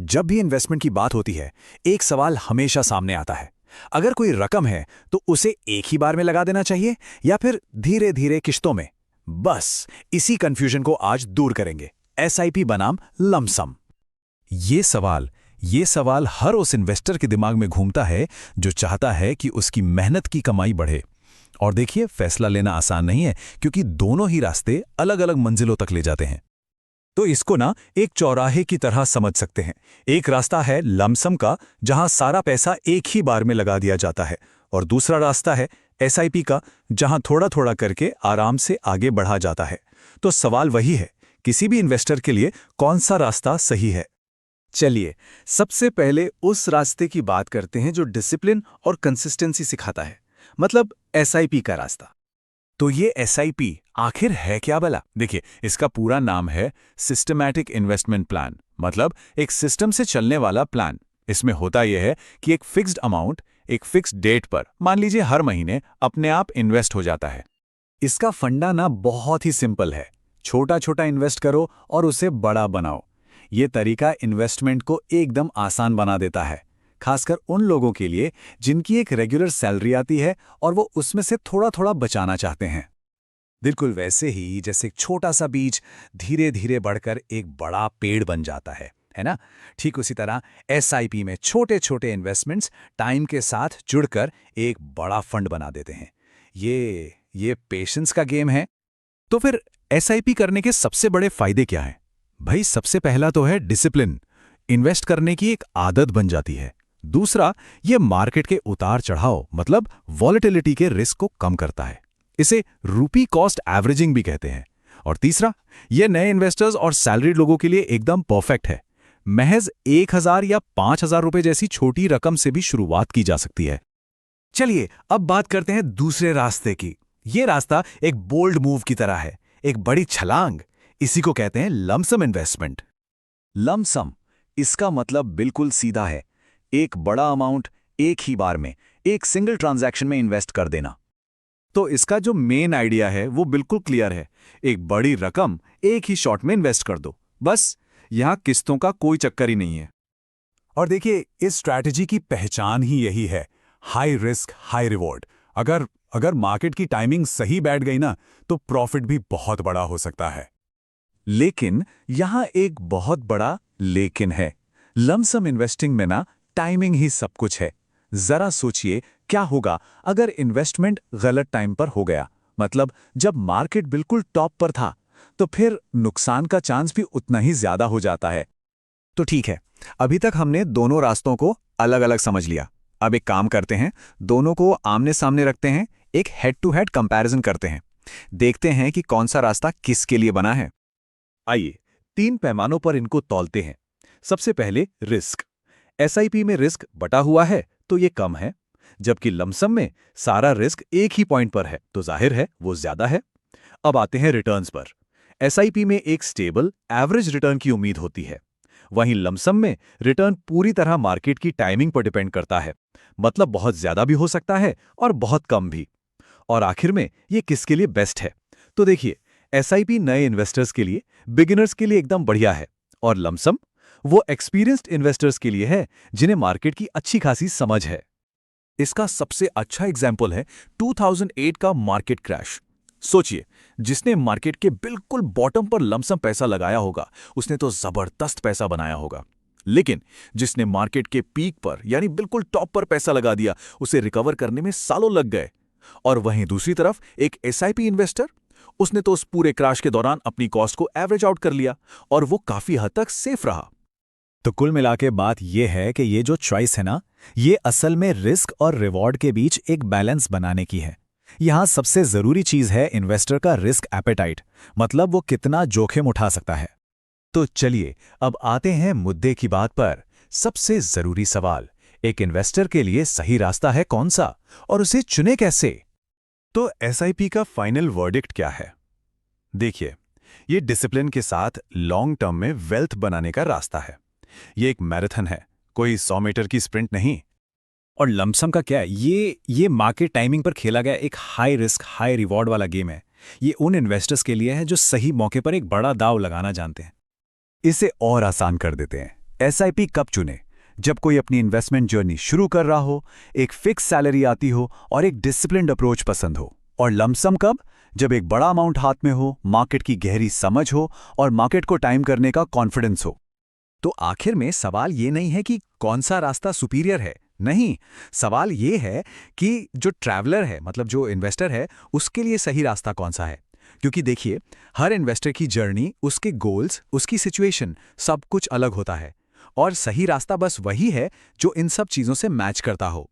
जब भी इन्वेस्टमेंट की बात होती है, एक सवाल हमेशा सामने आता है। अगर कोई रकम है तो उसे एक ही बार में लगा देना चाहिए या फिर धीरे धीरे किश्तों में। बस इसी कंफ्यूजन को आज दूर करेंगे एसआईपी बनाम लमसम। ये सवाल हर उस इन्वेस्टर के दिमाग में घूमता है जो चाहता है कि उसकी मेहनत की कमाई बढ़े। और देखिए, फैसला लेना आसान नहीं है, क्योंकि दोनों ही रास्ते अलग अलग मंजिलों तक ले जाते हैं। तो इसको एक चौराहे की तरह समझ सकते हैं। एक रास्ता है लमसम का, जहां सारा पैसा एक ही बार में लगा दिया जाता है, और दूसरा रास्ता है एसआईपी का, जहां थोड़ा थोड़ा करके आराम से आगे बढ़ा जाता है। तो सवाल वही है, किसी भी इन्वेस्टर के लिए कौन सा रास्ता सही है? चलिए, सबसे पहले उस रास्ते की बात करते हैं जो डिसिप्लिन और कंसिस्टेंसी सिखाता है, मतलब एसआईपी का रास्ता। तो ये एसआईपी आखिर है क्या भला? देखिए, इसका पूरा नाम है सिस्टमैटिक इन्वेस्टमेंट प्लान, मतलब एक सिस्टम से चलने वाला प्लान। इसमें होता यह है कि एक फिक्स्ड अमाउंट एक फिक्स्ड डेट पर, मान लीजिए हर महीने, अपने आप इन्वेस्ट हो जाता है। इसका फंडा बहुत ही सिंपल है। छोटा छोटा इन्वेस्ट करो और उसे बड़ा बनाओ। ये तरीका इन्वेस्टमेंट को एकदम आसान बना देता है, खासकर उन लोगों के लिए जिनकी एक रेगुलर सैलरी आती है और वो उसमें से थोड़ा थोड़ा बचाना चाहते हैं। बिल्कुल वैसे ही जैसे एक छोटा सा बीज धीरे धीरे बढ़कर एक बड़ा पेड़ बन जाता है ना? ठीक उसी तरह एसआईपी में छोटे छोटे इन्वेस्टमेंट्स टाइम के साथ जुड़कर एक बड़ा फंड बना देते हैं। ये पेशेंस का गेम है। तो फिर एसआईपी करने के सबसे बड़े फायदे क्या हैं? भाई, सबसे पहला तो है डिसिप्लिन। इन्वेस्ट करने की एक आदत बन जाती है। दूसरा, ये मार्केट के उतार चढ़ाव, मतलब वॉलेटिलिटी के रिस्क को कम करता है। इसे रूपी कॉस्ट एवरेजिंग भी कहते हैं। और तीसरा, ये नए इन्वेस्टर्स और सैलरीड लोगों के लिए एकदम परफेक्ट है। महज 1000 या 5000 रुपए जैसी छोटी रकम से भी शुरुआत की जा सकती है। चलिए, अब बात करते हैं दूसरे रास्ते की। ये रास्ता एक बोल्ड मूव की तरह है, एक बड़ी छलांग। इसी को कहते हैं लमसम इन्वेस्टमेंट। लमसम, इसका मतलब बिल्कुल सीधा है, एक बड़ा अमाउंट एक ही बार में, एक सिंगल ट्रांजैक्शन में इन्वेस्ट कर देना। तो इसका जो मेन आइडिया है वो बिल्कुल क्लियर है। एक बड़ी रकम एक ही शॉट में इन्वेस्ट कर दो, बस। यहां किस्तों का कोई चक्कर ही नहीं है। और देखिए, इस स्ट्रैटेजी की पहचान ही यही है, हाई रिस्क हाई रिवॉर्ड। अगर मार्केट की टाइमिंग सही बैठ गई ना, तो प्रॉफिट भी बहुत बड़ा हो सकता है। लेकिन यहां एक बहुत बड़ा लेकिन है। लमसम इन्वेस्टिंग में टाइमिंग ही सब कुछ है। जरा सोचिए, क्या होगा अगर इन्वेस्टमेंट गलत टाइम पर हो गया, मतलब जब मार्केट बिल्कुल टॉप पर था, तो फिर नुकसान का चांस भी उतना ही ज्यादा हो जाता है। तो ठीक है, अभी तक हमने दोनों रास्तों को अलग अलग समझ लिया। अब एक काम करते हैं, दोनों को आमने सामने रखते हैं, एक हेड टू हेड कंपैरिजन करते हैं, देखते हैं कि कौन सा रास्ता किसके लिए बना है। आइए, 3 पैमानों पर इनको तौलते हैं। सबसे पहले रिस्क। एसआईपी में रिस्क बटा हुआ है तो ये कम है, जबकि लमसम में सारा रिस्क एक ही पॉइंट पर है, तो जाहिर है वो ज्यादा है। अब आते हैं रिटर्न्स पर। एसआईपी में एक स्टेबल एवरेज रिटर्न की उम्मीद होती है, वहीं लमसम में रिटर्न पूरी तरह मार्केट की टाइमिंग पर डिपेंड करता है, मतलब बहुत ज्यादा भी हो सकता है और बहुत कम भी। और आखिर में ये किसके लिए बेस्ट है? तो देखिए, एसआईपी नए इन्वेस्टर्स के लिए, बिगिनर्स के लिए एकदम बढ़िया है, और लमसम वो एक्सपीरियंस्ड इन्वेस्टर्स के लिए है जिन्हें मार्केट की अच्छी खासी समझ है। इसका सबसे अच्छा एग्जाम्पल है 2008 का मार्केट क्रैश। सोचिए, जिसने मार्केट के बिल्कुल बॉटम पर लमसम पैसा लगाया होगा, उसने तो जबरदस्त पैसा बनाया होगा। लेकिन जिसने मार्केट के पीक पर, यानी बिल्कुल टॉप पर पैसा लगा दिया, उसे रिकवर करने में सालों लग गए। और वहीं दूसरी तरफ एक एसआईपी इन्वेस्टर, उसने तो उस पूरे क्रैश के दौरान अपनी कॉस्ट को एवरेज आउट कर लिया, और वो काफी हद तक सेफ रहा। तो कुल मिला के बात यह है कि ये जो चॉइस है ये असल में रिस्क और रिवॉर्ड के बीच एक बैलेंस बनाने की है। यहां सबसे जरूरी चीज है इन्वेस्टर का रिस्क एपेटाइट, मतलब वो कितना जोखिम उठा सकता है। तो चलिए, अब आते हैं मुद्दे की बात पर। सबसे जरूरी सवाल, एक इन्वेस्टर के लिए सही रास्ता है कौन सा, और उसे चुने कैसे? तो एसआईपी का फाइनल वर्डिक्ट क्या है? देखिए, ये डिसिप्लिन के साथ लॉन्ग टर्म में वेल्थ बनाने का रास्ता है। ये एक मैराथन है, कोई 100 मीटर की स्प्रिंट नहीं। और लमसम का क्या है? ये मार्केट टाइमिंग पर खेला गया एक हाई रिस्क हाई रिवॉर्ड वाला गेम है। ये उन इन्वेस्टर्स के लिए है जो सही मौके पर एक बड़ा दाव लगाना जानते हैं। इसे और आसान कर देते हैं। एसआईपी कब चुने? जब कोई अपनी इन्वेस्टमेंट जर्नी शुरू कर रहा हो, एक फिक्स सैलरी आती हो और एक डिसिप्लिन्ड अप्रोच पसंद हो। और लमसम कब? जब एक बड़ा अमाउंट हाथ में हो, मार्केट की गहरी समझ हो और मार्केट को टाइम करने का कॉन्फिडेंस हो। तो आखिर में सवाल ये नहीं है कि कौन सा रास्ता सुपीरियर है, नहीं, सवाल ये है कि जो ट्रैवलर है, मतलब जो इन्वेस्टर है, उसके लिए सही रास्ता कौन सा है। क्योंकि देखिए, हर इन्वेस्टर की जर्नी, उसके गोल्स, उसकी सिचुएशन, सब कुछ अलग होता है। और सही रास्ता बस वही है जो इन सब चीज़ों से मैच करता हो।